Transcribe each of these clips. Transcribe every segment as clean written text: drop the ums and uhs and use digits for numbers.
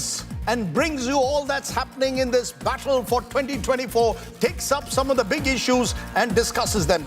chronicles and brings you all that's happening in this battle for 2024, takes up some of the big issues and discusses them.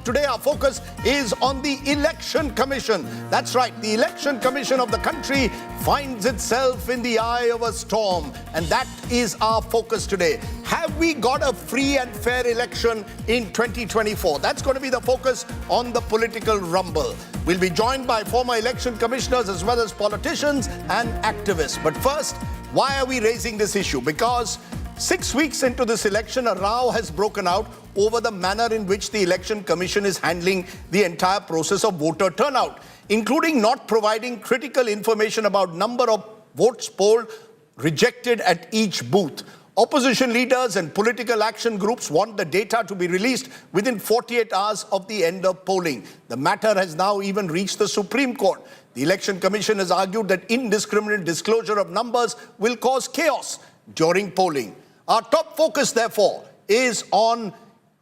Today our focus is on the Election Commission. That's right, the Election Commission of the country finds itself in the eye of a storm, and that is our focus today. Have we got a free and fair election in 2024? That's going to be the focus on the political rumble. We'll be joined by former election commissioners as well as politicians and activists. But first, why are we raising this issue? Because 6 weeks into this election, a row has broken out over the manner in which the Election Commission is handling the entire process of voter turnout, including not providing critical information about number of votes polled, rejected at each booth. Opposition leaders and political action groups want the data to be released within 48 hours of the end of polling. The matter has now even reached the Supreme Court. The Election Commission has argued that indiscriminate disclosure of numbers will cause chaos during polling. Our top focus, therefore, is on,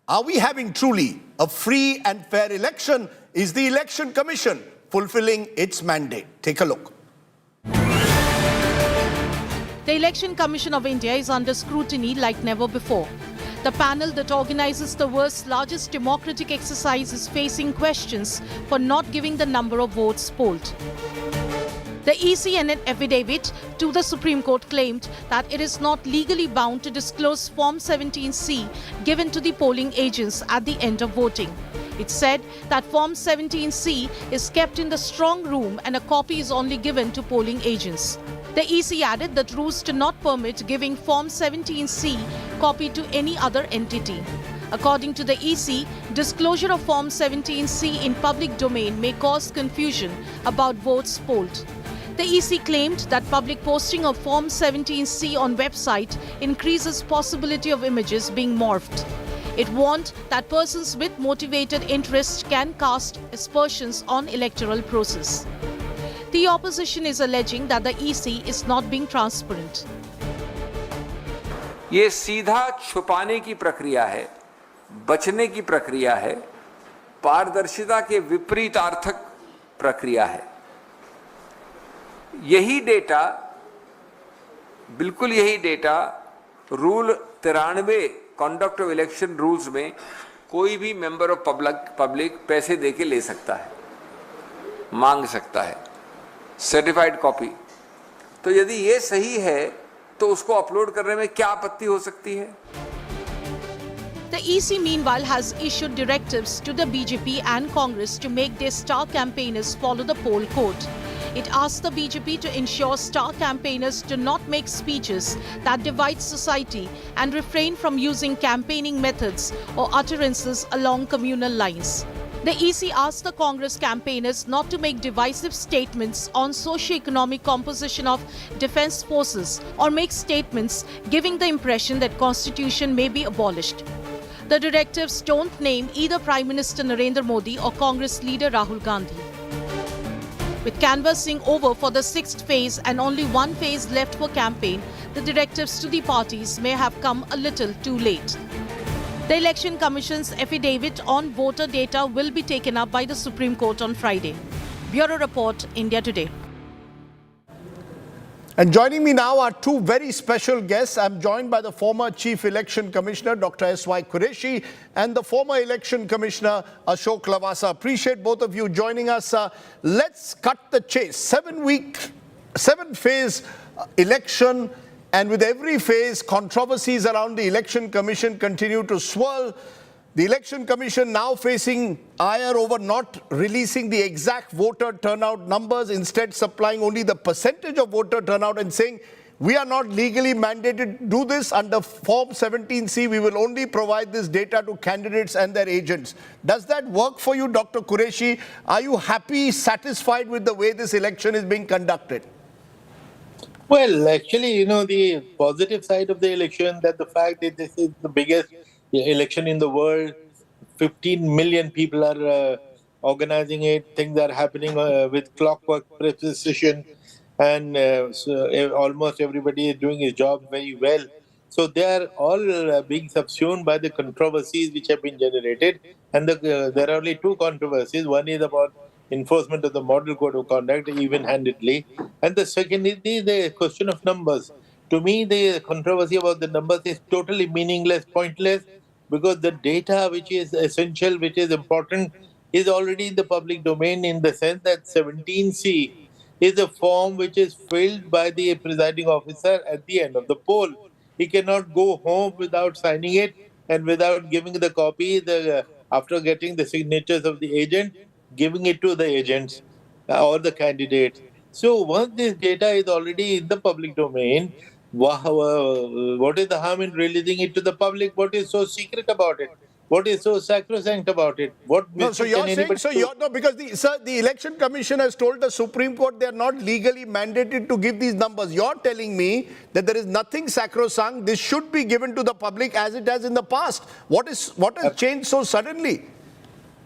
are we having truly a free and fair election? Is the Election Commission fulfilling its mandate? Take a look. The Election Commission of India is under scrutiny like never before. The panel that organizes the world's largest democratic exercise is facing questions for not giving the number of votes polled. The EC in an affidavit to the Supreme Court claimed that it is not legally bound to disclose Form 17C given to the polling agents at the end of voting. It said that Form 17C is kept in the strong room and a copy is only given to polling agents. The EC added that rules do not permit giving Form 17C copy to any other entity. According to the EC, disclosure of Form 17C in public domain may cause confusion about votes polled. The EC claimed that public posting of Form 17C on website increases possibility of images being morphed. It warned that persons with motivated interest can cast aspersions on electoral process. The opposition is alleging that the EC is not being transparent. ये सीधा छुपाने की प्रक्रिया है, बचने की प्रक्रिया है, पारदर्शिता के विपरीतार्थक प्रक्रिया है। यही डेटा, बिल्कुल यही data rule 93 conduct of election rules में कोई भी मेंबर ऑफ पब्लिक पैसे देके ले सकता है, मांग सकता है, सर्टिफाइड कॉपी। तो यदि ये सही है तो उसको अपलोड करने में क्या आपत्ति हो सकती है? The EC meanwhile has issued directives to the BJP and Congress to make their star campaigners follow the poll code. It asks the BJP to ensure star campaigners do not make speeches that divide society and refrain from using campaigning methods or utterances along communal lines. The EC asked the Congress campaigners not to make divisive statements on socio-economic composition of defense forces or make statements giving the impression that Constitution may be abolished. The directives don't name either Prime Minister Narendra Modi or Congress leader Rahul Gandhi. With canvassing over for the 6th phase and only one phase left for campaign, the directives to the parties may have come a little too late. The Election Commission's affidavit on voter data will be taken up by the Supreme Court on Friday. Bureau Report, India Today. And joining me now are two very special guests. I'm joined by the former Chief Election Commissioner, Dr. S.Y. Qureshi, and the former Election Commissioner, Ashok Lavasa. Appreciate both of you joining us. Let's cut the chase. 7-phase election, and with every phase, controversies around the Election Commission continue to swirl. The Election Commission now facing ire over not releasing the exact voter turnout numbers, instead supplying only the percentage of voter turnout and saying, we are not legally mandated to do this under Form 17C. We will only provide this data to candidates and their agents. Does that work for you, Dr. Qureshi? Are you happy, satisfied with the way this election is being conducted? Well, actually, the positive side of the election, that the fact that this is the biggest election in the world, 15 million people are organizing it, things are happening with clockwork precision, and almost everybody is doing his job very well. So they are all being subsumed by the controversies which have been generated. And there are only two controversies. One is about enforcement of the model code of conduct even-handedly. And the second is the question of numbers. To me, the controversy about the numbers is totally meaningless, pointless, because the data which is essential, which is important, is already in the public domain in the sense that 17C is a form which is filled by the presiding officer at the end of the poll. He cannot go home without signing it and without giving the copy after getting the signatures of the agent, giving it to the agents or the candidates. So once this data is already in the public domain, what is the harm in releasing it to the public? What is so secret about it? What is so sacrosanct about it? What No, so mischief can you're saying, anybody do? no, because the Election Commission has told the Supreme Court they are not legally mandated to give these numbers. You're telling me that there is nothing sacrosanct. This should be given to the public as it has in the past. What has changed so suddenly?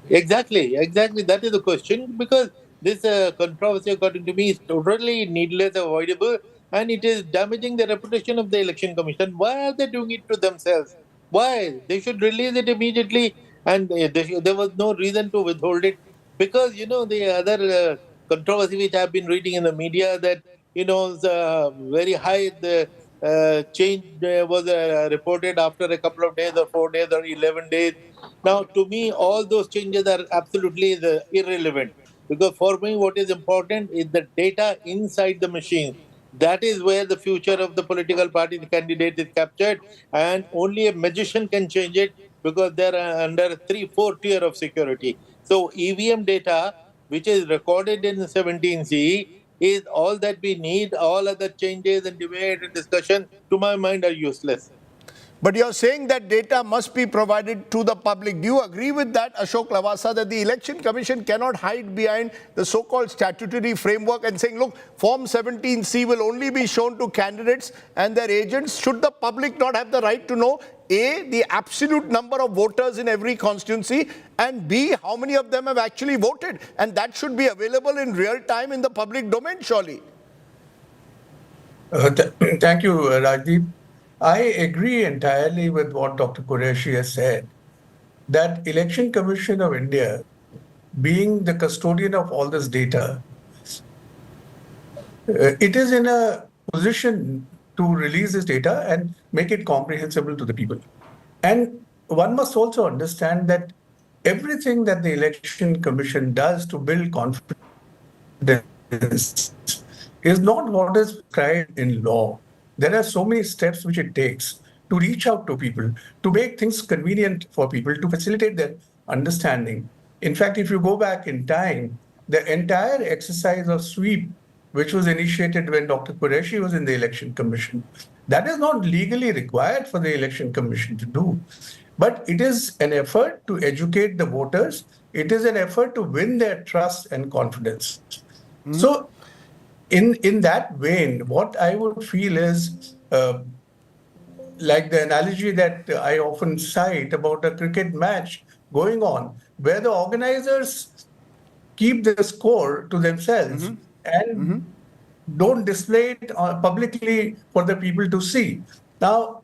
Exactly. That is the question, because this controversy, according to me, is totally needless, avoidable, and it is damaging the reputation of the Election Commission. Why are they doing it to themselves? Why? They should release it immediately, and there was no reason to withhold it. Because, the other controversy which I've been reading in the media, that, the very high change was reported after a couple of days, or 4 days, or 11 days. Now, to me, all those changes are absolutely irrelevant, because for me, what is important is the data inside the machine. That is where the future of the political party candidate is captured, and only a magician can change it, because they're under 3-4 tier of security. So, EVM data, which is recorded in 17C, is all that we need. All other changes and debate and discussion, to my mind, are useless. But you're saying that data must be provided to the public. Do you agree with that, Ashok Lavasa, that the Election Commission cannot hide behind the so-called statutory framework and saying, look, Form 17C will only be shown to candidates and their agents? Should the public not have the right to know, A, the absolute number of voters in every constituency, and B, how many of them have actually voted? And that should be available in real time in the public domain, surely. Thank you, Rajdeep. I agree entirely with what Dr. Qureshi has said, that Election Commission of India, being the custodian of all this data, it is in a position to release this data and make it comprehensible to the people. And one must also understand that everything that the Election Commission does to build confidence is not what is prescribed in law. There are so many steps which it takes to reach out to people, to make things convenient for people, to facilitate their understanding. In fact, if you go back in time, the entire exercise of sweep, which was initiated when Dr. Qureshi was in the Election Commission, that is not legally required for the Election Commission to do. But it is an effort to educate the voters. It is an effort to win their trust and confidence. So, in that vein, what I would feel is like the analogy that I often cite about a cricket match going on, where the organizers keep the score to themselves and don't display it publicly for the people to see. Now,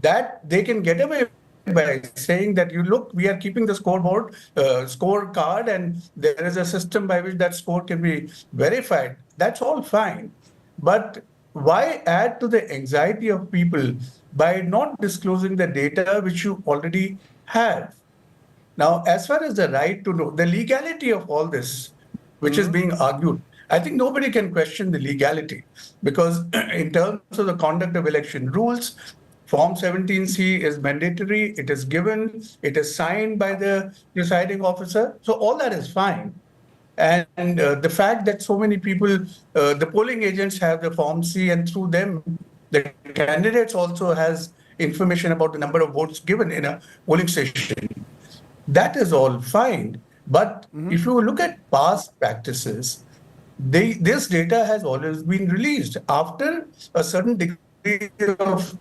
that they can get away by saying that, you look, we are keeping the scorecard, and there is a system by which that score can be verified. That's all fine. But why add to the anxiety of people by not disclosing the data which you already have? Now, as far as the right to know, the legality of all this, which is being argued, I think nobody can question the legality, because in terms of the conduct of election rules, Form 17C is mandatory, it is given, it is signed by the presiding officer. So all that is fine. And the fact that so many people, the polling agents have the Form C, and through them, the candidates also has information about the number of votes given in a polling station. That is all fine. But if you look at past practices, this data has always been released after a certain degree of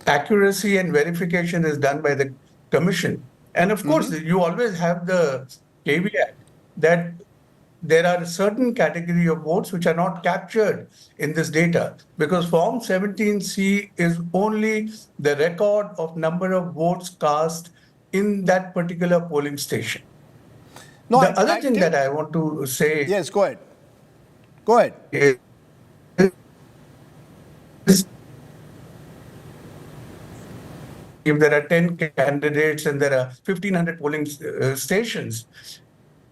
accuracy and verification is done by the commission. And of course, you always have the caveat that there are a certain category of votes which are not captured in this data, because Form 17C is only the record of number of votes cast in that particular polling station. No, The other thing think- that I want to say Yes, go ahead. Go ahead. is if there are 10 candidates and there are 1,500 polling stations,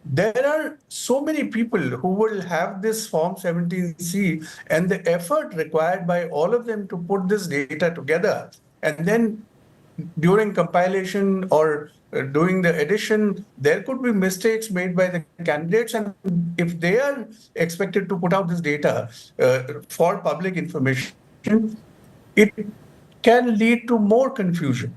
there are so many people who will have this Form 17C, and the effort required by all of them to put this data together, and then during compilation or doing the addition, there could be mistakes made by the candidates, and if they are expected to put out this data for public information, it can lead to more confusion.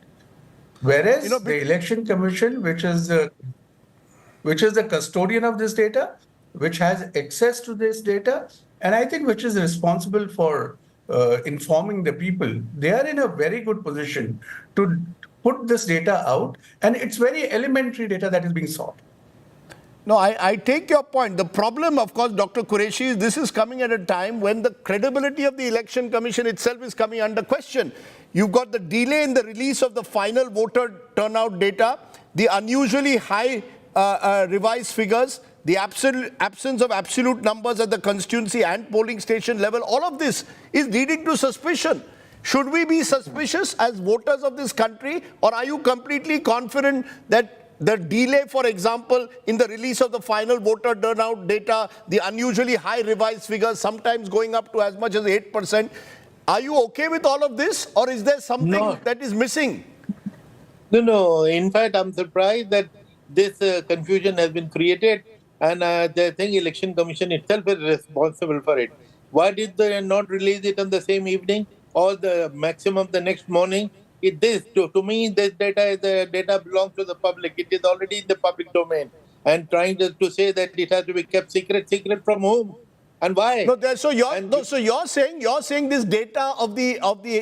Whereas the Election Commission, which is the custodian of this data, which has access to this data, and I think which is responsible for informing the people, they are in a very good position to put this data out, and it's very elementary data that is being sought. No, I take your point. The problem, of course, Dr. Qureshi, is this is coming at a time when the credibility of the Election Commission itself is coming under question. You've got the delay in the release of the final voter turnout data, the unusually high revised figures, the absence of absolute numbers at the constituency and polling station level. All of this is leading to suspicion. Should we be suspicious as voters of this country, or are you completely confident that the delay, for example, in the release of the final voter turnout data, the unusually high revised figures, sometimes going up to as much as 8%, are you okay with all of this, or is there something that is missing? No. In fact, I'm surprised that this confusion has been created, and the Election Commission itself is responsible for it. Why did they not release it on the same evening or the maximum the next morning? To me, this data belongs to the public. It is already in the public domain. And trying to say that it has to be kept secret from whom and why? So you're saying this data of the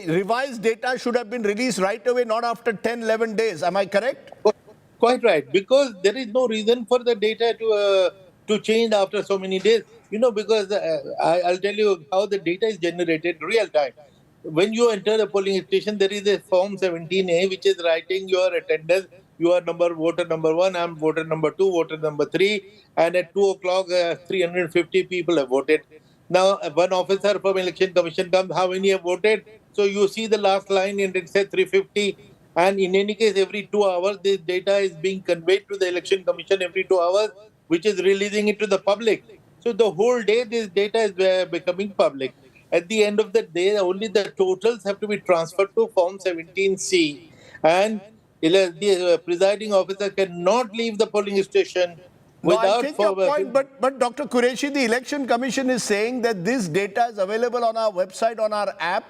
revised data should have been released right away, not after 10, 11 days. Am I correct? Quite right, because there is no reason for the data to change after so many days. Because I'll tell you how the data is generated real time. When you enter the polling station, there is a Form 17A which is writing your attendance. You are voter number 1, I'm voter number 2, voter number 3, and at 2 o'clock, 350 people have voted. Now, one officer from Election Commission comes, how many have voted? So you see the last line and it says 350. And in any case, every 2 hours, this data is being conveyed to the Election Commission every 2 hours, which is releasing it to the public. So the whole day, this data is becoming public. At the end of the day, only the totals have to be transferred to Form 17C. And the presiding officer cannot leave the polling station without... I take your point, but Dr. Qureshi, the Election Commission is saying that this data is available on our website, on our app.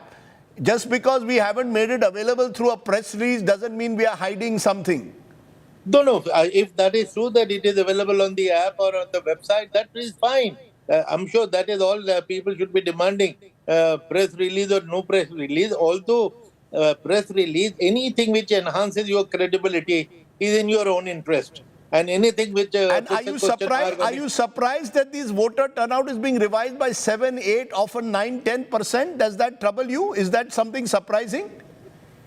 Just because we haven't made it available through a press release doesn't mean we are hiding something. No. If that is true, that it is available on the app or on the website, that is fine. I'm sure that is all people should be demanding, press release or no press release. Although press release, anything which enhances your credibility is in your own interest. And anything which... and are you surprised that this voter turnout is being revised by 7, 8, often 9, 10%? Does that trouble you? Is that something surprising?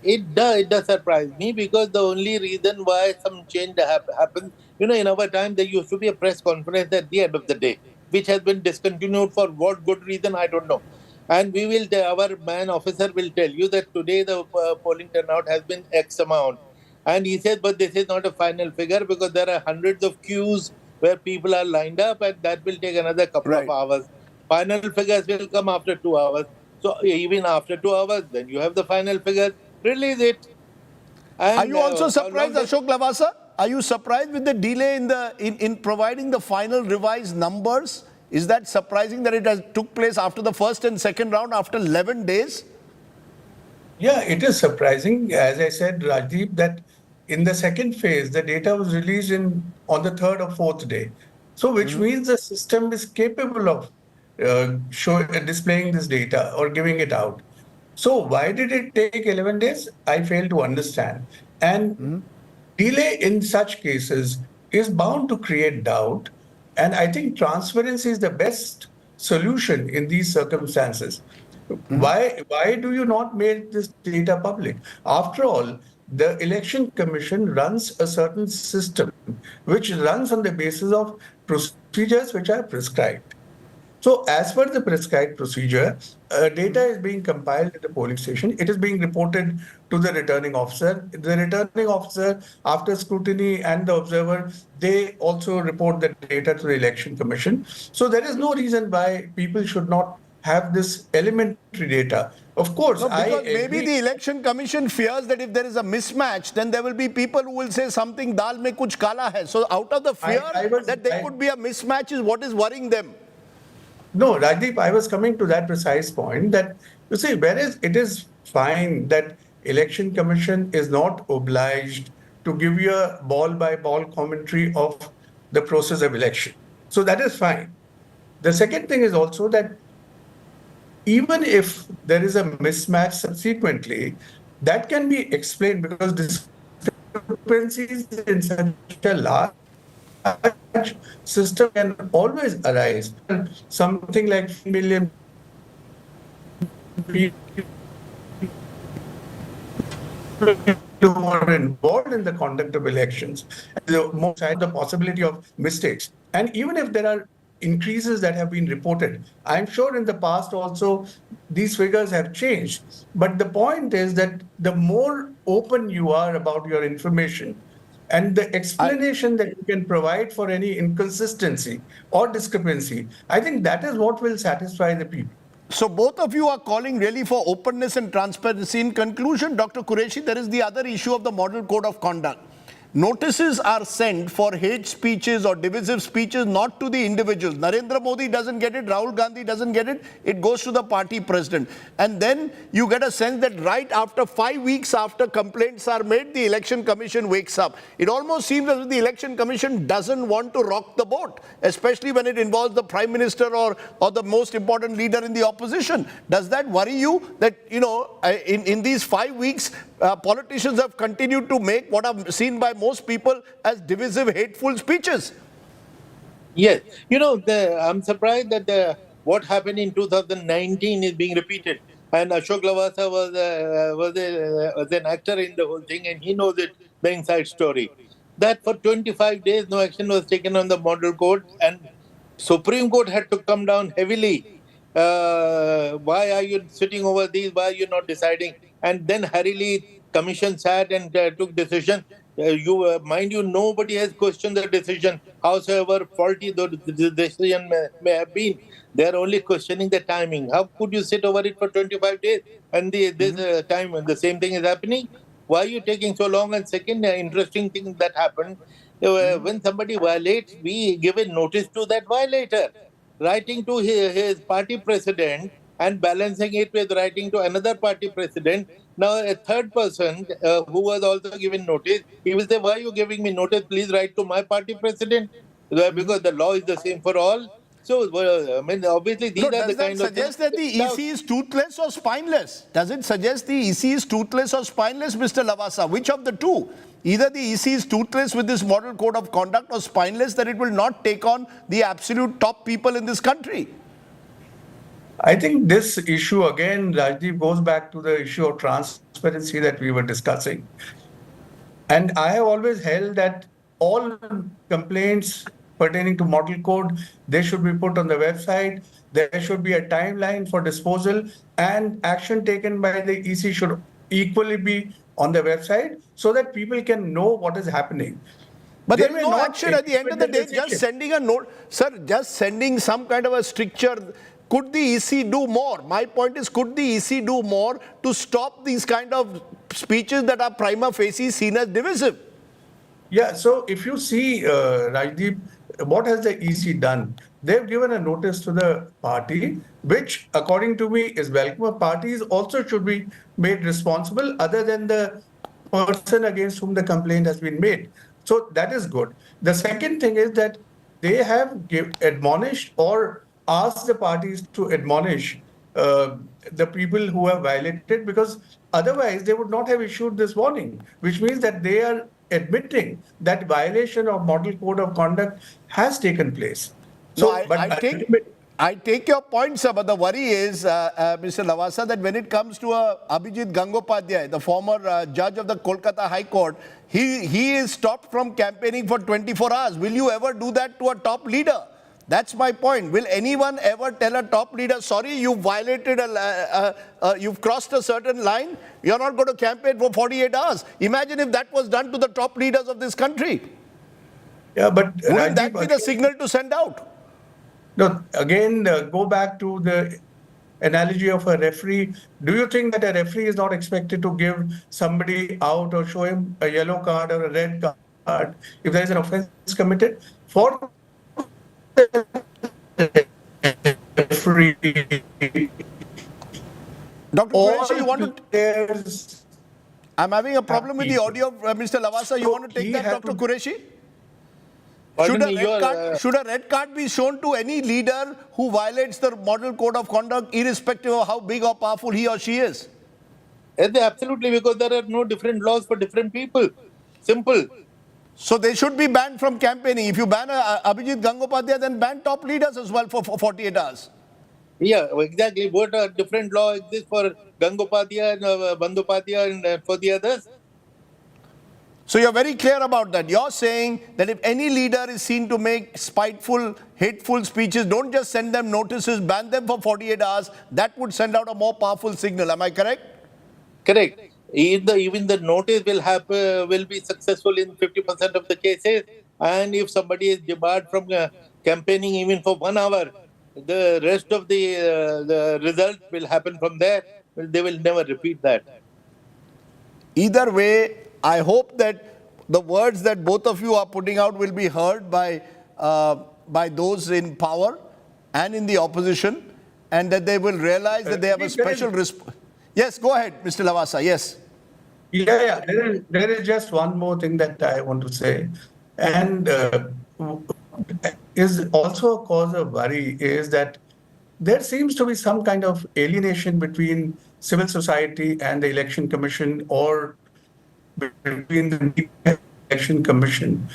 It does surprise me, because the only reason why some change happens, in our time, there used to be a press conference at the end of the day, which has been discontinued for what good reason, I don't know. And our man officer will tell you that today the polling turnout has been X amount. And he says, but this is not a final figure, because there are hundreds of queues where people are lined up, and that will take another couple of hours. Final figures will come after 2 hours. So even after 2 hours, then you have the final figures, release it. And, are you also surprised, Ashok Lavasa? Are you surprised with the delay in providing the final revised numbers? Is that surprising that it took place after the first and second round, after 11 days? Yeah, it is surprising. As I said, Rajdeep, that in the second phase, the data was released on the third or fourth day. So which means the system is capable of displaying this data or giving it out. So why did it take 11 days? I fail to understand. And delay in such cases is bound to create doubt. And I think transparency is the best solution in these circumstances. Why do you not make this data public? After all, the Election Commission runs a certain system which runs on the basis of procedures which are prescribed. So as per the prescribed procedure, data is being compiled at the polling station. It is being reported to the returning officer. The returning officer, after scrutiny and the observer, they also report the data to the Election Commission. So there is no reason why people should not have this elementary data. Of course, No, because maybe agree. the election commission fears that if there is a mismatch, then there will be people who will say something dal mein kuch kala hai. So out of the fear that there could be a mismatch is what is worrying them. No, Rajdeep, I was coming to that precise point that, you see, whereas it is fine that Election Commission is not obliged to give you a ball-by-ball commentary of the process of election. So that is fine. The second thing is also that even if there is a mismatch subsequently, that can be explained because discrepancies in such a large system can always arise. Something like 1 million people who are involved in the conduct of elections, the possibility of mistakes. And even if there are increases that have been reported, I'm sure in the past also these figures have changed. But the point is that the more open you are about your information, and the explanation that you can provide for any inconsistency or discrepancy, I think that is what will satisfy the people. So both of you are calling really for openness and transparency. In conclusion, Dr. Qureshi, there is the other issue of the Model Code of Conduct. Notices are sent for hate speeches or divisive speeches, not to the individuals. Narendra Modi doesn't get it, Rahul Gandhi doesn't get it, it goes to the party president. And then you get a sense that right after 5 weeks after complaints are made, the Election Commission wakes up. It almost seems as if the Election Commission doesn't want to rock the boat, especially when it involves the Prime Minister or the most important leader in the opposition. Does that worry you that, you know, in these 5 weeks, politicians have continued to make what are seen by most people as divisive, hateful speeches? Yes. You know, I'm surprised that what happened in 2019 is being repeated. And Ashok Lavasa was an actor in the whole thing, and he knows it, the inside story. That for 25 days, no action was taken on the model code, and Supreme Court had to come down heavily. Why are you sitting over these? Why are you not deciding? And then hurriedly, commission sat and took decision. Mind you, nobody has questioned the decision, howsoever faulty the decision may have been. They are only questioning the timing. How could you sit over it for 25 days and this time the same thing is happening? Why are you taking so long? And second interesting thing that happened, when somebody violates, we give a notice to that violator, writing to his party president and balancing it with writing to another party president. Now, a third person who was also given notice, he will say, why are you giving me notice? Please write to my party president, because the law is the same for all. So, I mean, obviously, these are the kind of things. Does that suggest that the EC is toothless or spineless? Does it suggest the EC is toothless or spineless, Mr. Lavasa? Which of the two? Either the EC is toothless with this model code of conduct or spineless that it will not take on the absolute top people in this country. I think this issue, again, Rajdeep, goes back to the issue of transparency that we were discussing. And I have always held that all complaints pertaining to model code, they should be put on the website. There should be a timeline for disposal, and action taken by the EC should equally be on the website so that people can know what is happening. But there is no action at the end of the day, just sending a note. Sir, just sending some kind of a stricture. Could the EC do more? My point is, could the EC do more to stop these kind of speeches that are prima facie seen as divisive? Yeah, so if you see, Rajdeep, what has the EC done? They've given a notice to the party, which according to me is welcome. Parties also should be made responsible other than the person against whom the complaint has been made. So that is good. The second thing is that they have admonished or asked the parties to admonish the people who have violated, because otherwise they would not have issued this warning, which means that they are admitting that violation of model code of conduct has taken place. So, So, I I take your point, sir, but the worry is, Mr. Lavasa, that when it comes to Abhijit Gangopadhyay, the former judge of the Kolkata High Court, he is stopped from campaigning for 24 hours. Will you ever do that to a top leader? That's my point. Will anyone ever tell a top leader, sorry, you violated, you've crossed a certain line, you're not going to campaign for 48 hours? Imagine if that was done to the top leaders of this country. Yeah, but wouldn't that be the signal to send out? No, again, go back to the analogy of a referee. Do you think that a referee is not expected to give somebody out or show him a yellow card or a red card if there is an offense committed? For the referee, Dr. Qureshi, you want to... I'm having a problem with the audio of Mr. Lavasa. You want to take that, Dr. Qureshi? Should a red card be shown to any leader who violates the model code of conduct, irrespective of how big or powerful he or she is? Yes, absolutely, because there are no different laws for different people. Simple. So they should be banned from campaigning. If you ban Abhijit Gangopadhyay, then ban top leaders as well for 48 hours. Yeah, exactly. What a different law exists for Gangopadhyay and Bandyopadhyay and for the others? So you're very clear about that. You're saying that if any leader is seen to make spiteful, hateful speeches, don't just send them notices, ban them for 48 hours. That would send out a more powerful signal. Am I correct? Correct. Even the notice will be successful in 50% of the cases. And if somebody is debarred from campaigning even for 1 hour, the rest of the result will happen from there. They will never repeat that. Either way, I hope that the words that both of you are putting out will be heard by those in power and in the opposition, and that they will realize that they have a special response. Yes, go ahead, Mr. Lavasa. Yes. Yeah. There is just one more thing that I want to say, and is also a cause of worry is that there seems to be some kind of alienation between civil society and the Election Commission, or between the Election Commission.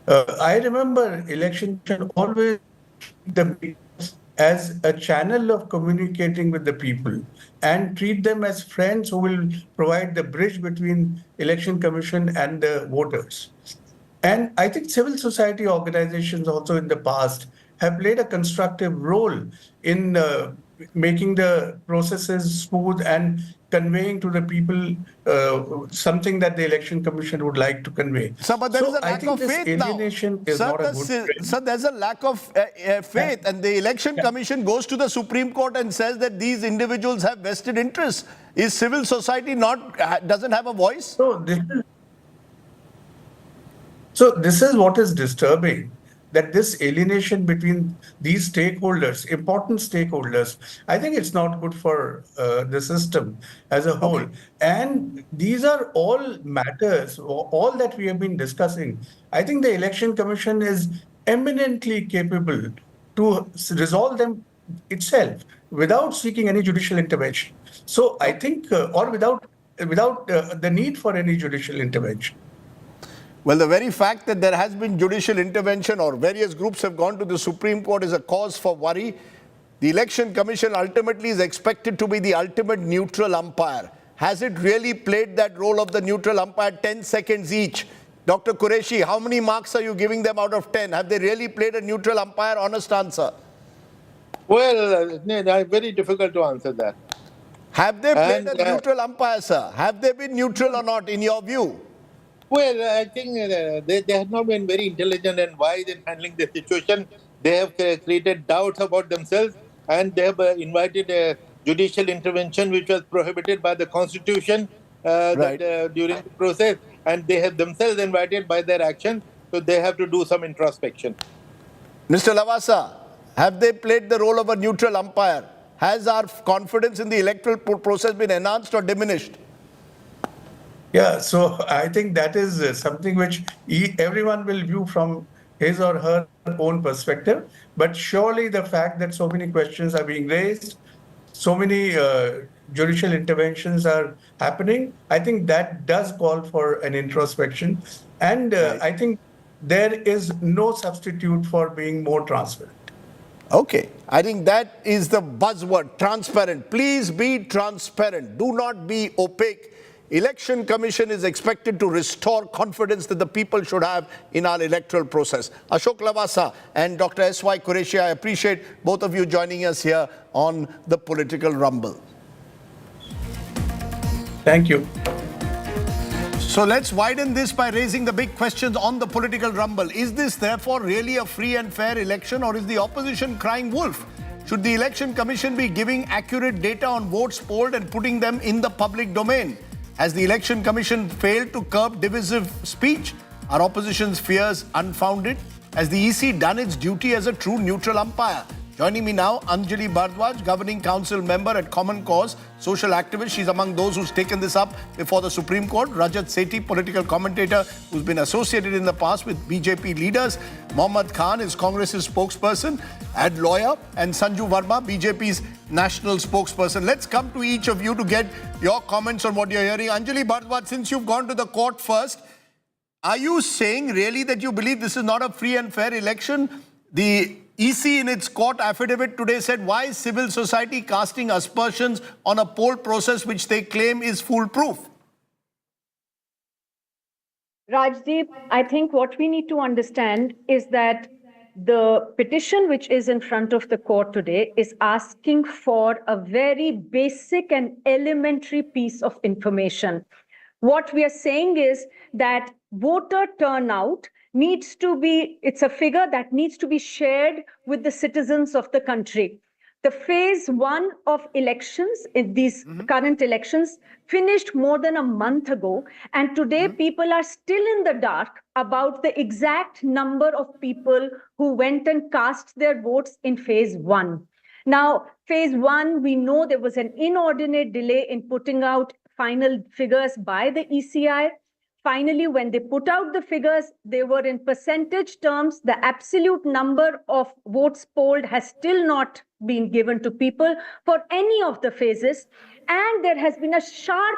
I remember Election Commission always as a channel of communicating with the people and treat them as friends who will provide the bridge between Election Commission and the voters. And I think civil society organizations also in the past have played a constructive role in making the processes smooth and conveying to the people something that the Election Commission would like to convey. Sir, but there is a lack of faith alienation now. Is not a good trend. Sir, there's a lack of faith, and the Election Commission goes to the Supreme Court and says that these individuals have vested interests. Is civil society doesn't have a voice? So this is what is disturbing, that this alienation between these stakeholders, important stakeholders, I think it's not good for the system as a whole. And these are all matters, all that we have been discussing. I think the Election Commission is eminently capable to resolve them itself without seeking any judicial intervention. So I think, or without the need for any judicial intervention. Well, the very fact that there has been judicial intervention or various groups have gone to the Supreme Court is a cause for worry. The Election Commission ultimately is expected to be the ultimate neutral umpire. Has it really played that role of the neutral umpire? 10 seconds each. Dr. Qureshi, how many marks are you giving them out of 10? Have they really played a neutral umpire? Honest answer. Well, very difficult to answer that. Have they played a neutral umpire, sir? Have they been neutral or not, in your view? Well, I think they have not been very intelligent and wise in handling the situation. They have created doubts about themselves, and they have invited a judicial intervention which was prohibited by the Constitution during the process, and they have themselves invited by their action, so they have to do some introspection. Mr. Lavasa, have they played the role of a neutral umpire? Has our confidence in the electoral process been enhanced or diminished? Yeah, so I think that is something which everyone will view from his or her own perspective. But surely the fact that so many questions are being raised, so many judicial interventions are happening, I think that does call for an introspection. And I think there is no substitute for being more transparent. Okay, I think that is the buzzword, transparent. Please be transparent. Do not be opaque. Election Commission is expected to restore confidence that the people should have in our electoral process. Ashok Lavasa and Dr. S.Y. Qureshi, I appreciate both of you joining us here on the Political Rumble. Thank you. So let's widen this by raising the big questions on the Political Rumble. Is this therefore really a free and fair election, or is the opposition crying wolf? Should the Election Commission be giving accurate data on votes polled and putting them in the public domain? Has the Election Commission failed to curb divisive speech? Are opposition's fears unfounded? Has the EC done its duty as a true neutral umpire? Joining me now, Anjali Bhardwaj, Governing Council member at Common Cause, social activist. She's among those who's taken this up before the Supreme Court. Rajat Sethi, political commentator who's been associated in the past with BJP leaders. Mohammad Khan is Congress's spokesperson and lawyer. And Sanju Verma, BJP's national spokesperson. Let's come to each of you to get your comments on what you're hearing. Anjali Bhardwaj, since you've gone to the court first, are you saying really that you believe this is not a free and fair election? The EC in its court affidavit today said, why is civil society casting aspersions on a poll process which they claim is foolproof? Rajdeep, I think what we need to understand is that the petition which is in front of the court today is asking for a very basic and elementary piece of information. What we are saying is that voter turnout needs to be, it's a figure that needs to be shared with the citizens of the country. The phase one of elections, in these current elections, finished more than a month ago. And today people are still in the dark about the exact number of people who went and cast their votes in phase one. Now, phase one, we know there was an inordinate delay in putting out final figures by the ECI. Finally, when they put out the figures, they were in percentage terms. The absolute number of votes polled has still not been given to people for any of the phases. And there has been a sharp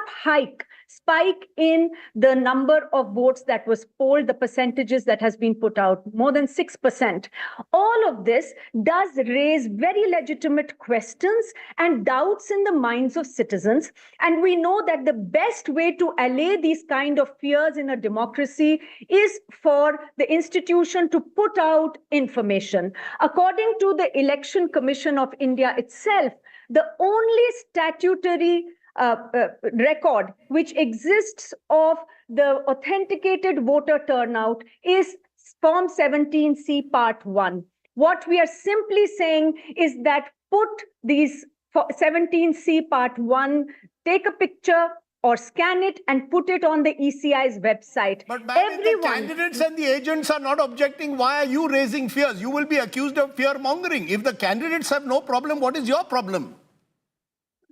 spike in the number of votes that was polled, the percentages that has been put out, more than 6%. All of this does raise very legitimate questions and doubts in the minds of citizens. And we know that the best way to allay these kind of fears in a democracy is for the institution to put out information. According to the Election Commission of India itself, the only statutory record which exists of the authenticated voter turnout is Form 17C Part 1. What we are simply saying is that put these 17C Part 1, take a picture or scan it and put it on the ECI's website. But if the candidates and the agents are not objecting, why are you raising fears? You will be accused of fear-mongering. If the candidates have no problem, what is your problem?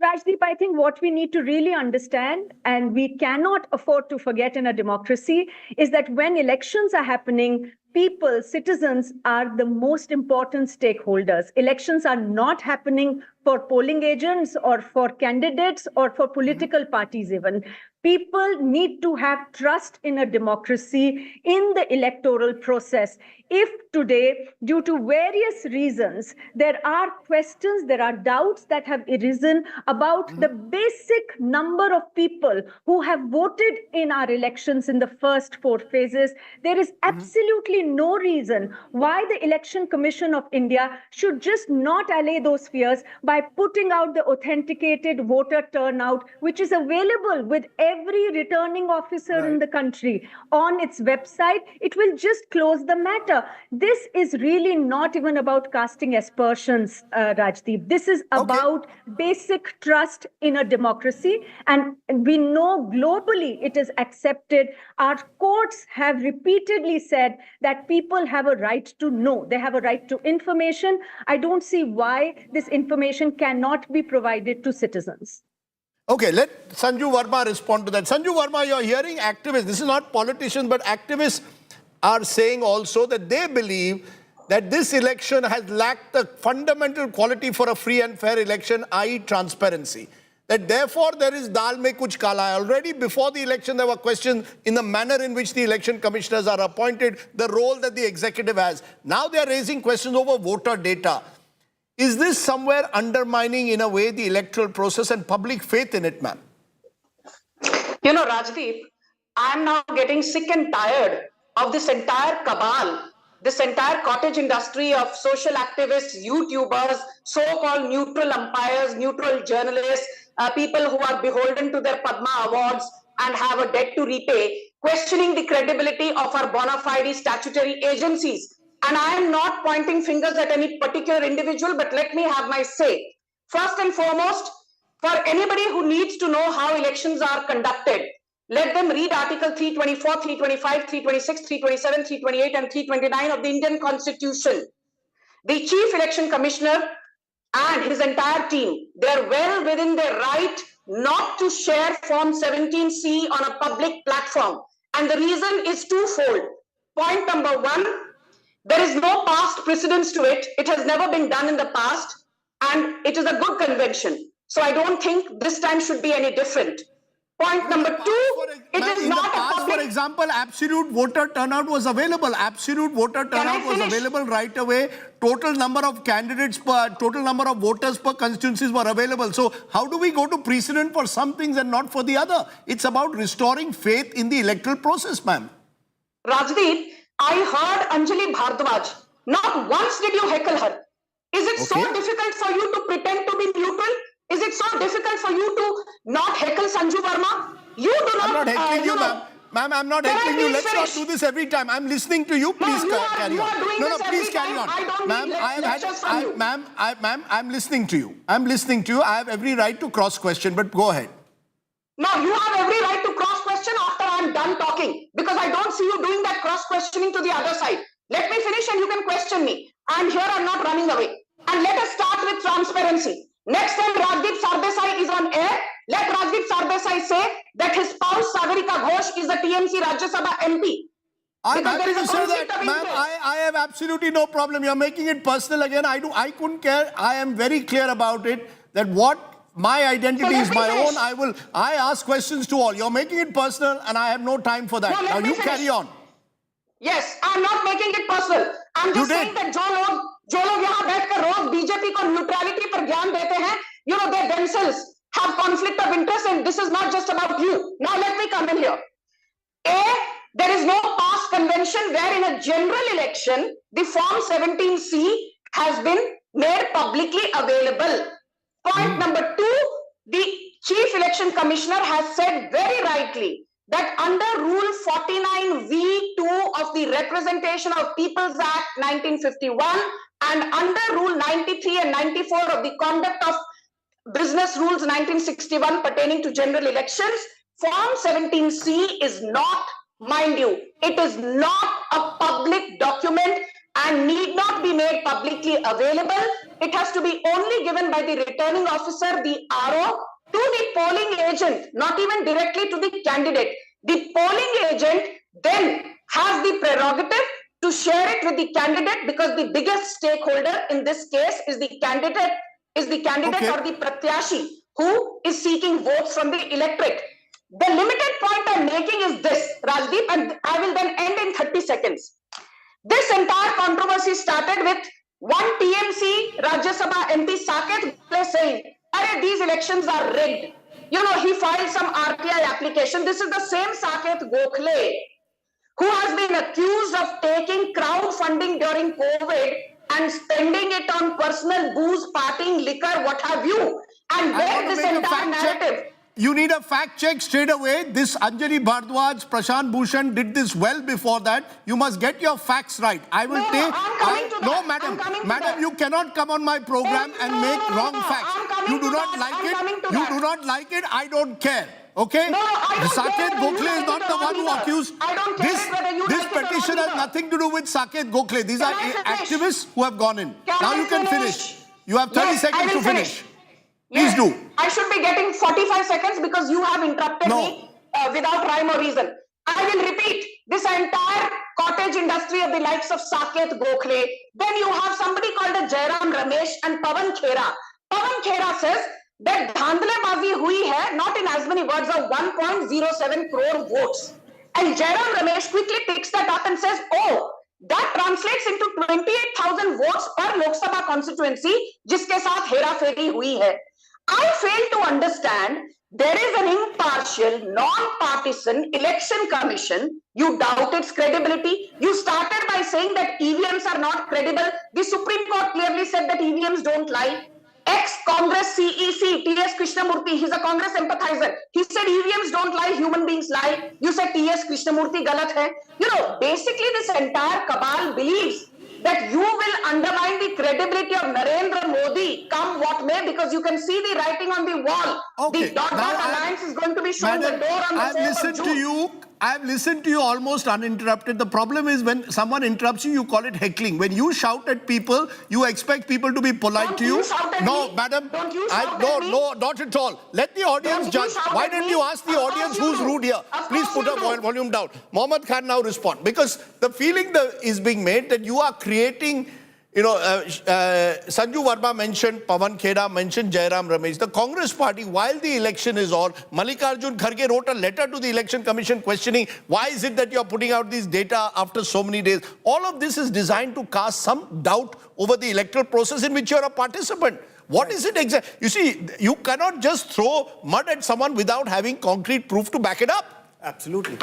Rajdeep, I think what we need to really understand, and we cannot afford to forget in a democracy, is that when elections are happening, people, citizens are the most important stakeholders. Elections are not happening for polling agents or for candidates or for political parties even. People need to have trust in a democracy, in the electoral process. If today, due to various reasons, there are questions, there are doubts that have arisen about the basic number of people who have voted in our elections in the first 4 phases, there is absolutely no reason why the Election Commission of India should just not allay those fears by putting out the authenticated voter turnout, which is available with every returning officer in the country on its website. It will just close the matter. This is really not even about casting aspersions, Rajdeep. This is about basic trust in a democracy. And we know globally it is accepted. Our courts have repeatedly said that people have a right to know. They have a right to information. I don't see why this information cannot be provided to citizens. Okay, let Sanju Verma respond to that. Sanju Verma, you're hearing activists. This is not politicians, but activists are saying also that they believe that this election has lacked the fundamental quality for a free and fair election, i.e. transparency. That therefore there is dal mein kuch kala hai. Already before the election there were questions in the manner in which the election commissioners are appointed, the role that the executive has. Now they are raising questions over voter data. Is this somewhere undermining, in a way, the electoral process and public faith in it, ma'am? You know, Rajdeep, I'm now getting sick and tired of this entire cabal, this entire cottage industry of social activists, YouTubers, so-called neutral umpires, neutral journalists, people who are beholden to their Padma awards and have a debt to repay, questioning the credibility of our bona fide statutory agencies. And I am not pointing fingers at any particular individual, but let me have my say. First and foremost, for anybody who needs to know how elections are conducted, let them read Article 324, 325, 326, 327, 328, and 329 of the Indian Constitution. The Chief Election Commissioner and his entire team, they are well within their right not to share Form 17C on a public platform. And the reason is twofold. Point number one, there is no past precedence to it. It has never been done in the past, and it is a good convention. So I don't think this time should be any different. Point number two, it is not a public... For example, absolute voter turnout was available. Absolute voter turnout was available right away. Total number of candidates total number of voters per constituencies were available. So how do we go to precedent for some things and not for the other? It's about restoring faith in the electoral process, ma'am. Rajdeep, I heard Anjali Bhardwaj. Not once did you heckle her. Is it so difficult for you to pretend to be neutral? Is it so difficult for you to not heckle Sanju Verma? You do not... I'm not heckling you, ma'am. Ma'am, I'm not heckling you. Let's not do this every time. I'm listening to you. Please carry on. No, please carry on. Ma'am, I'm listening to you. I'm listening to you. I have every right to cross-question, but go ahead. No, you have every right to cross-question after I'm done talking, because I don't see you doing that cross-questioning to the other side. Let me finish and you can question me. I'm here, I'm not running away. And let us start with transparency. Next time Rajdeep Sardesai is on air, let Rajdeep Sardesai say that his spouse Sagarika Ghosh is a TMC Rajya Sabha MP. I'm happy to say that, ma'am. I have absolutely no problem. You're making it personal again. I couldn't care. I am very clear about it, that what my identity is my own. I ask questions to all. You're making it personal and I have no time for that. Now you carry on. Yes, I'm not making it personal. I'm just saying that जो लोग यहाँ बैठकर रोज BJP को neutrality पर ज्ञान देते हैं, you know, they themselves have conflict of interest, and this is not just about you. Now let me come in here. There is no past convention where in a general election the Form 17C has been made publicly available. Point number two, the Chief Election Commissioner has said very rightly that under Rule 49V2 of the Representation of People's Act 1951 and under Rule 93 and 94 of the Conduct of Business Rules 1961 pertaining to general elections, Form 17C is not, mind you, it is not a public document and need not be made publicly available. It has to be only given by the returning officer, the RO, to the polling agent, not even directly to the candidate. The polling agent then has the prerogative to share it with the candidate, because the biggest stakeholder in this case is the candidate, or the pratyashi who is seeking votes from the electorate. The limited point I'm making is this, Rajdeep, and I will then end in 30 seconds. This entire controversy started with one TMC Rajya Sabha MP Saket Gokhale saying, these elections are rigged. You know, he filed some RTI application. This is the same Saket Gokhale who has been accused of taking crowdfunding during COVID and spending it on personal booze, partying, liquor, what have you. And where this entire narrative... You need a fact check straight away. This Anjali Bhardwaj, Prashant Bhushan did this well before that. You must get your facts right. I will madam, you cannot come on my program and make wrong facts. You do not like it. You do not like it. I don't care. Okay? Saket Gokhale is not the one who accused. This petition has nothing to do with Saket Gokhale. These are activists who have gone in. Now you can finish. You have 30 seconds to finish. Please do. I should be getting 45 seconds because you have interrupted me without rhyme or reason. I will repeat, this entire cottage industry of the likes of Saket Gokhale. Then you have somebody called a Jairam Ramesh and Pawan Khera. Pawan Khera says that dhandlebazi hui hai, not in as many words, of 1.07 crore votes. And Jairam Ramesh quickly picks that up and says, oh, That translates into 28,000 votes per Lok Sabha constituency, जिसके साथ हेराफेरी हुई है. I fail to understand. There is an impartial, non-partisan election commission. You doubt its credibility. You started by saying that EVMs are not credible. The Supreme Court clearly said that EVMs don't lie. Ex-Congress CEC, T.S. Krishnamurti, he's a Congress empathizer. He said EVMs don't lie, human beings lie. You said T.S. Krishnamurti galat hai. You know, basically this entire cabal believes that you will undermine the credibility of Narendra Modi, come what may, because you can see the writing on the wall. Okay, The dot alliance is going to be shown Madam, the door on the I've 4th listened of to June. you. I've listened to you almost uninterrupted. The problem is when someone interrupts you, you call it heckling. When you shout at people, you expect people to be polite Don't to you. you shout at No, me. madam. Don't you shout at me. No, not at all. Let the audience Don't you judge. shout Why at didn't me. you ask the Of audience course you who's do. rude here? Of Please course put you the do. volume down. Mohammad Khan now respond. Because the feeling that is being made that you are creating. You know, Sanju Verma mentioned, Pawan Kheda mentioned, Jairam Ramesh. The Congress party, while the election is on, Mallikarjun Kharge wrote a letter to the Election Commission questioning, why is it that you're putting out these data after so many days? All of this is designed to cast some doubt over the electoral process in which you're a participant. What is it exactly? You see, you cannot just throw mud at someone without having concrete proof to back it up. Absolutely.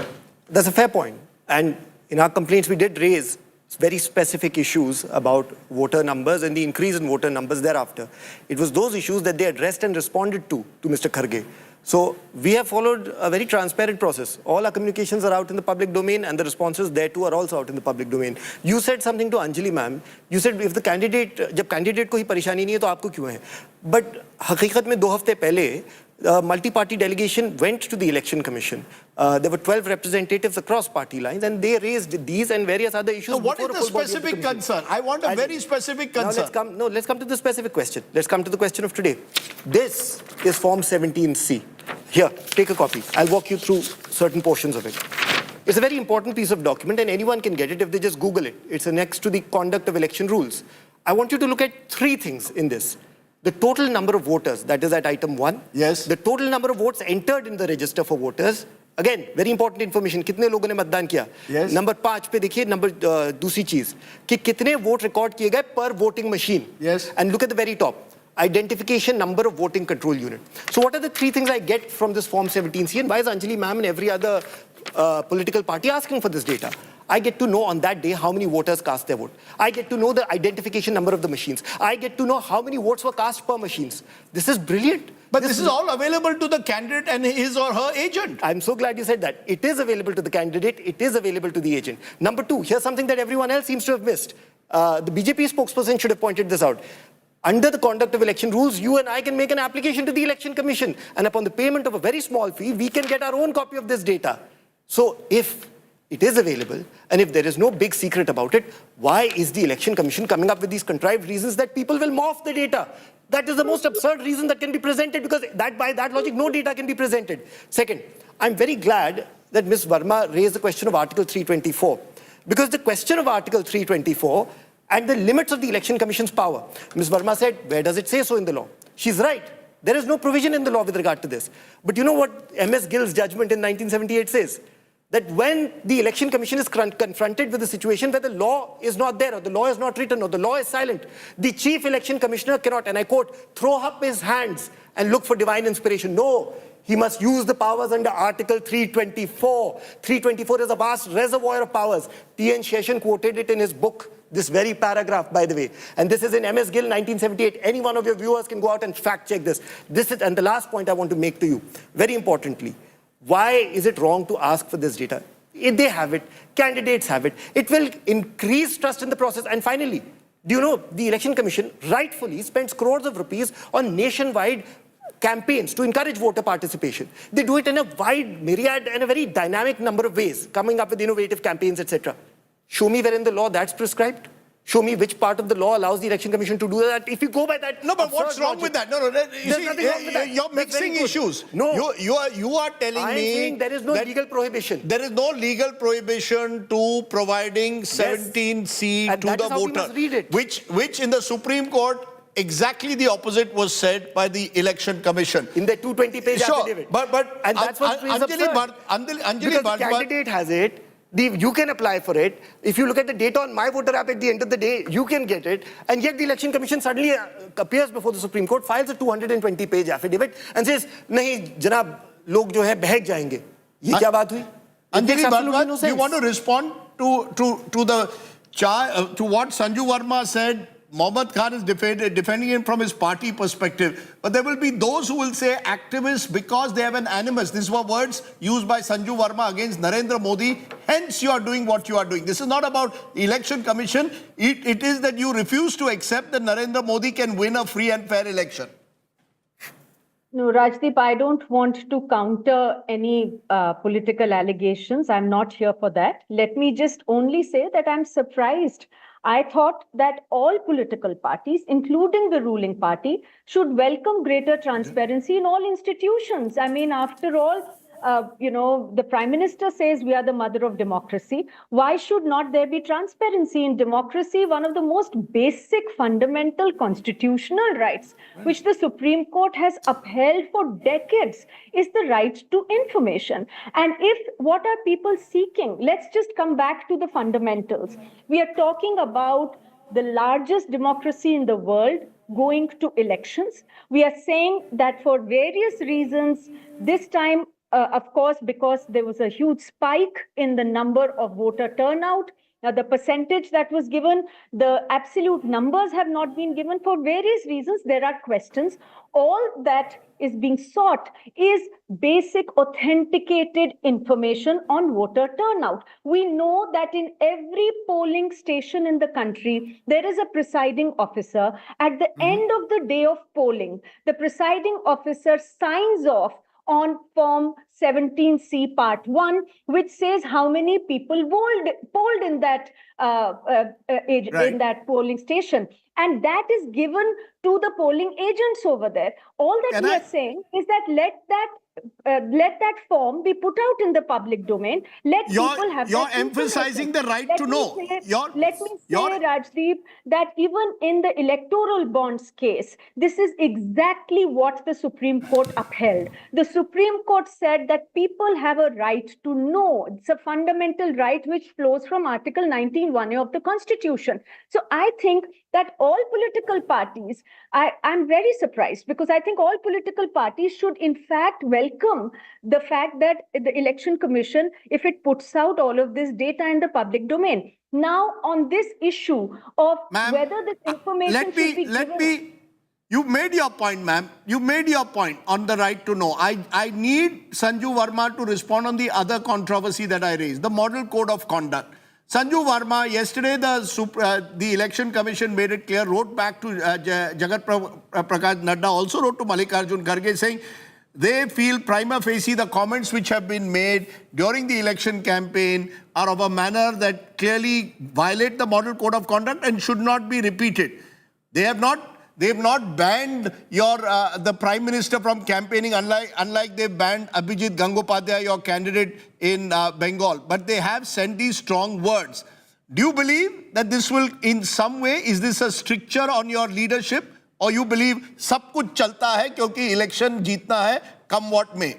That's a fair point. And in our complaints, we did raise very specific issues about voter numbers and the increase in voter numbers thereafter. It was those issues that they addressed and responded to Mr. Kharge. So we have followed a very transparent process. All our communications are out in the public domain and the responses thereto are also out in the public domain. You said something to Anjali ma'am. You said if the candidate, जब candidate को ही परेशानी नहीं है तो आपको क्यों है? But हकीकत में 2 हफ्ते पहले multi-party delegation went to the Election Commission. There were 12 representatives across party lines and they raised these and various other issues. So what is the specific concern? I want a very specific concern. Let's come to the specific question. Let's come to the question of today. This is Form 17C. Here, take a copy. I'll walk you through certain portions of it. It's a very important piece of document and anyone can get it if they just Google it. It's next to the conduct of election rules. I want you to look at 3 things in this. The total number of voters, that is at item 1. Yes. The total number of votes entered in the register for voters. Again, very important information. कितने लोगों ने मतदान किया? Yes. Number 5 पे देखिए, दूसरी चीज कि कितने वोट रिकॉर्ड किए गए per voting machine. Yes. And look at the very top. Identification number of voting control unit. So what are the 3 things I get from this Form 17C and why is Anjali ma'am and every other political party asking for this data? I get to know on that day how many voters cast their vote. I get to know the identification number of the machines. I get to know how many votes were cast per machines. This is brilliant. But this is all available to the candidate and his or her agent. I'm so glad you said that. It is available to the candidate. It is available to the agent. Number 2, here's something that everyone else seems to have missed. The BJP spokesperson should have pointed this out. Under the conduct of election rules, you and I can make an application to the Election Commission. And upon the payment of a very small fee, we can get our own copy of this data. So if it is available, and if there is no big secret about it, why is the Election Commission coming up with these contrived reasons that people will morph the data? That is the most absurd reason that can be presented because by that logic, no data can be presented. Second, I'm very glad that Ms. Verma raised the question of Article 324 because the question of Article 324 and the limits of the Election Commission's power. Ms. Verma said, where does it say so in the law? She's right. There is no provision in the law with regard to this. But you know what M.S. Gill's judgment in 1978 says? That when the Election Commission is confronted with a situation where the law is not there, or the law is not written, or the law is silent, the Chief Election Commissioner cannot, and I quote, throw up his hands and look for divine inspiration. No, he must use the powers under Article 324. 324 is a vast reservoir of powers. T.N. Sheshan quoted it in his book, this very paragraph, by the way. And this is in M.S. Gill, 1978. Any one of your viewers can go out and fact check this. And the last point I want to make to you, very importantly, why is it wrong to ask for this data? If they have it, candidates have it, it will increase trust in the process. And finally, do you know the Election Commission rightfully spends crores of rupees on nationwide campaigns to encourage voter participation. They do it in a wide myriad and a very dynamic number of ways, coming up with innovative campaigns, etc. Show me where in the law that's prescribed. Show me which part of the law allows the Election Commission to do that. If you go by that... No, but what's wrong with that? No, you see, nothing wrong with that. You're mixing issues. No. You are telling I'm me... saying there is no legal prohibition. There is no legal prohibition to providing 17C and to the voter. We must read it. Which in the Supreme Court, exactly the opposite was said by the Election Commission. In the 220-page affidavit. But and that's what is absurd. Anjali Because the candidate has it. You can apply for it. If you look at the data on my voter app at the end of the day, you can get it. And yet the Election Commission suddenly appears before the Supreme Court, files a 220-page affidavit and says, "Nahi, janab, log jo hai bahag jayenge." Ye kya baat hui? Anjali Bhargava, you want to respond to what Sanju Verma said? Mohammad Khan is defending him from his party perspective. But there will be those who will say activists because they have an animus. These were words used by Sanju Verma against Narendra Modi. Hence you are doing what you are doing. This is not about election commission. It is that you refuse to accept that Narendra Modi can win a free and fair election. No, Rajdeep, I don't want to counter any political allegations. I'm not here for that. Let me just only say that I'm surprised. I thought that all political parties, including the ruling party, should welcome greater transparency in all institutions. I mean, after all, the Prime Minister says we are the mother of democracy. Why should not there be transparency in democracy? One of the most basic fundamental constitutional rights, which the Supreme Court has upheld for decades, is the right to information. And what are people seeking? Let's just come back to the fundamentals. We are talking about the largest democracy in the world going to elections. We are saying that for various reasons, this time, of course, because there was a huge spike in the number of voter turnout. Now, the percentage that was given, the absolute numbers have not been given for various reasons. There are questions. All that is being sought is basic authenticated information on voter turnout. We know that in every polling station in the country, there is a presiding officer. At the end of the day of polling, the presiding officer signs off on Form 17C Part 1, which says how many people polled in that in that polling station. And that is given to the polling agents over there. All that we are saying is that let that form be put out in the public domain. Let people have. You're emphasizing the right to know. Let me say, Rajdeep, that even in the electoral bonds case, this is exactly what the Supreme Court upheld. The Supreme Court said that people have a right to know. It's a fundamental right which flows from Article 19(1)(a) of the Constitution. So I think that all political parties, I'm very surprised because I think all political parties should in fact welcome the fact that the Election Commission, if it puts out all of this data in the public domain. Now, on this issue of whether this information should be given... You made your point, ma'am. You made your point on the right to know. I need Sanju Verma to respond on the other controversy that I raised, the Model Code of Conduct. Sanju Verma, yesterday the Election Commission made it clear, wrote back to Jagat Prakash Nadda, also wrote to Mallikarjun Kharge saying they feel prima facie the comments which have been made during the election campaign are of a manner that clearly violate the Model Code of Conduct and should not be repeated. They have not banned the Prime Minister from campaigning, unlike they banned Abhijit Gangopadhyay, your candidate in Bengal. But they have sent these strong words. Do you believe that this will, in some way, is this a stricture on your leadership? Or you believe सब कुछ चलता है क्योंकि election जीतना है, come what may?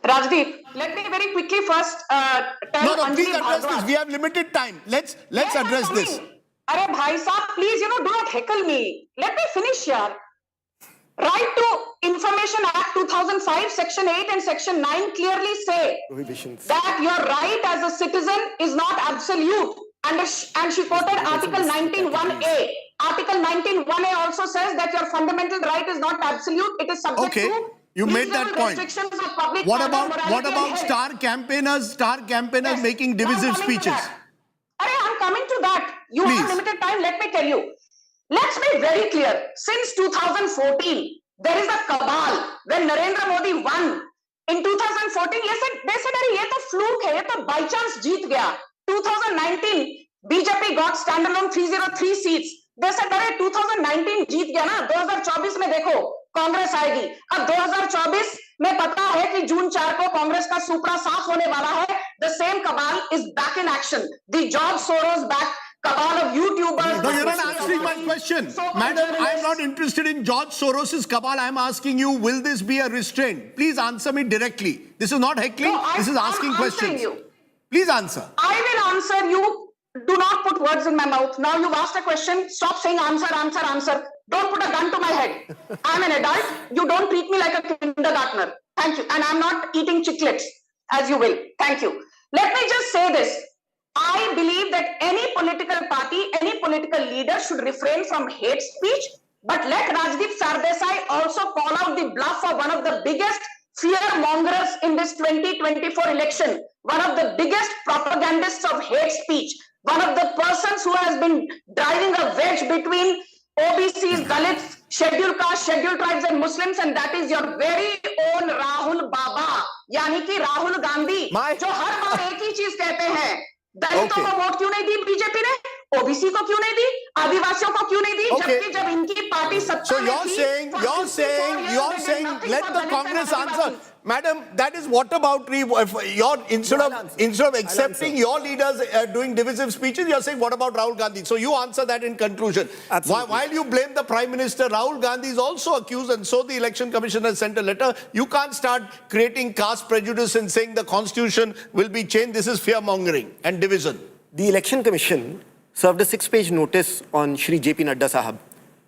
Rajdeep, let me very quickly first tell No, please address this. We have limited time. Let's address this. Arey bhai sahab, please, do not heckle me. Let me finish here. Right to Information Act 2005, Section 8 and Section 9 clearly say that your right as a citizen is not absolute. And she quoted Article 19(1)(a). Article 19(1)(a) also says that your fundamental right is not absolute. It is subject to you made that point. Of public what about star campaigners making divisive speeches? I'm coming to that. You have limited time. Let me tell you. Let's be very clear. Since 2014, there is a cabal. When Narendra Modi won in 2014, they said, "Arey, ye to fluke hai, ye to by chance jeet gaya." 2019, BJP got standalone 303 seats. They said, "Arey, 2019 jeet gaya na, 2024 mein dekho, Congress आएगी." अब 2024 में पता है कि जून 4 को कांग्रेस का सुपड़ा साफ होने वाला है. The same cabal is back in action. The George Soros backed cabal of YouTubers. No, you're not answering my question. Madam, I'm not interested in George Soros's cabal. I'm asking you, will this be a restraint? Please answer me directly. This is not heckling. No, this is asking questions. Please answer. I will answer you. Do not put words in my mouth. Now you've asked a question. Stop saying answer, answer, answer. Don't put a gun to my head. I'm an adult. You don't treat me like a kindergartner. Thank you. And I'm not eating chiclets, as you will. Thank you. Let me just say this. I believe that any political party, any political leader should refrain from hate speech. But let Rajdeep Sardesai also call out the bluff of one of the biggest fear mongers in this 2024 election. One of the biggest propagandists of hate speech. One of the persons who has been driving a wedge between OBCs, Dalits, scheduled caste, scheduled tribes and Muslims, and that is your very own Rahul Baba, यानी कि राहुल गांधी, जो हर बार एक ही चीज कहते हैं, दलितों को vote क्यों नहीं दी बीजेपी ने, ओबीसी को क्यों नहीं दी, आदिवासियों को क्यों नहीं दी, जबकि जब इनकी पार्टी सत्ता में थी, you're saying, let the Congress answer. Madam, that is what about your instead of accepting your leaders doing divisive speeches, you're saying what about Rahul Gandhi? So you answer that in conclusion. While you blame the Prime Minister, Rahul Gandhi is also accused, and so the Election Commission has sent a letter. You can't start creating caste prejudice and saying the constitution will be changed. This is fear-mongering and division. The Election Commission served a 6-page notice on Shri JP Nadda Sahab.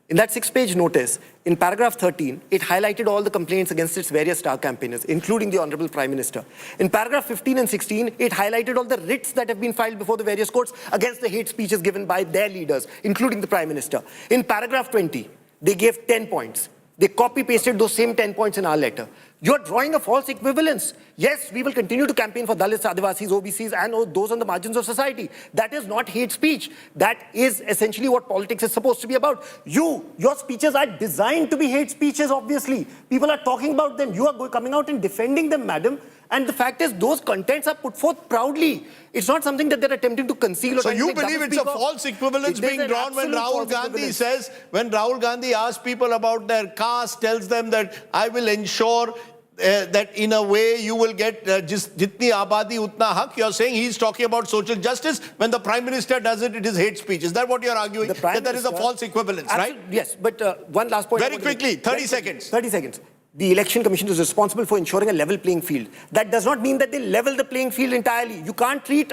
In that 6-page notice, in paragraph 13, it highlighted all the complaints against its various star campaigners, including the Honorable Prime Minister. In paragraph 15 and 16, it highlighted all the writs that have been filed before the various courts against the hate speeches given by their leaders, including the Prime Minister. In paragraph 20, they gave 10 points. They copy-pasted those same 10 points in our letter. You're drawing a false equivalence. Yes, we will continue to campaign for Dalits, Adivasis, OBCs, and those on the margins of society. That is not hate speech. That is essentially what politics is supposed to be about. Your speeches are designed to be hate speeches, obviously. People are talking about them. You are coming out and defending them, madam. And the fact is, those contents are put forth proudly. It's not something that they're attempting to conceal. So you believe it's a false equivalence being drawn when Rahul Gandhi says, when Rahul Gandhi asks people about their caste, tells them that I will ensure that in a way you will get jitni abadi utna haq. You're saying he's talking about social justice. When the Prime Minister does it, it is hate speech. Is that what you're arguing? That there is a false equivalence, right? Yes, but one last point. Very quickly, 30 seconds. 30 seconds. The Election Commission is responsible for ensuring a level playing field. That does not mean that they level the playing field entirely. You can't treat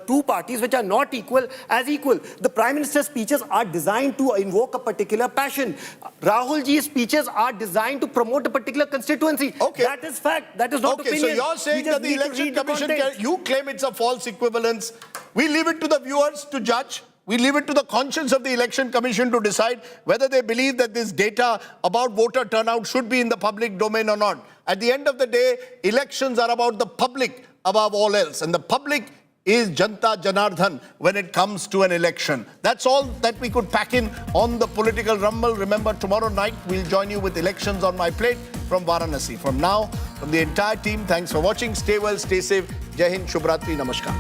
two parties which are not equal as equal. The Prime Minister's speeches are designed to invoke a particular passion. Rahul Ji's speeches are designed to promote a particular constituency. Okay. That is fact. That is not opinion. So you're saying that the Election Commission, you claim it's a false equivalence. We leave it to the viewers to judge. We leave it to the conscience of the Election Commission to decide whether they believe that this data about voter turnout should be in the public domain or not. At the end of the day, elections are about the public above all else. And the public is Janta Janardhan when it comes to an election. That's all that we could pack in on the political rumble. Remember, tomorrow night we'll join you with Elections on My Plate from Varanasi. From now, from the entire team, thanks for watching. Stay well, stay safe. Jai Hind, Shubhratri, Namaskar.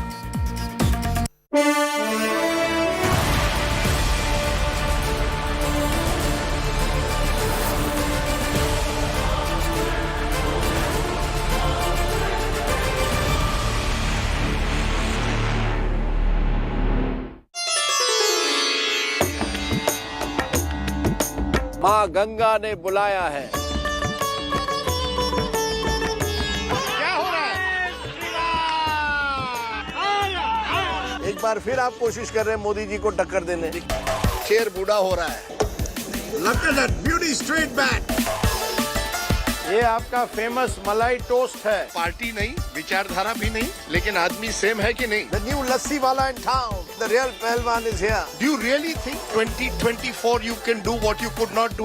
माँ गंगा ने बुलाया है। क्या हो रहा है? एक बार फिर आप कोशिश कर रहे हैं मोदी जी को टक्कर देने। शेर बूढ़ा हो रहा है। Look at that beauty straight back. ये आपका फेमस मलाई टोस्ट है। पार्टी नहीं, विचारधारा भी नहीं, लेकिन आदमी सेम है कि नहीं? The new lassi wala in town. The real Pehlwan is here. Do you really think 2024 you can do what you could not do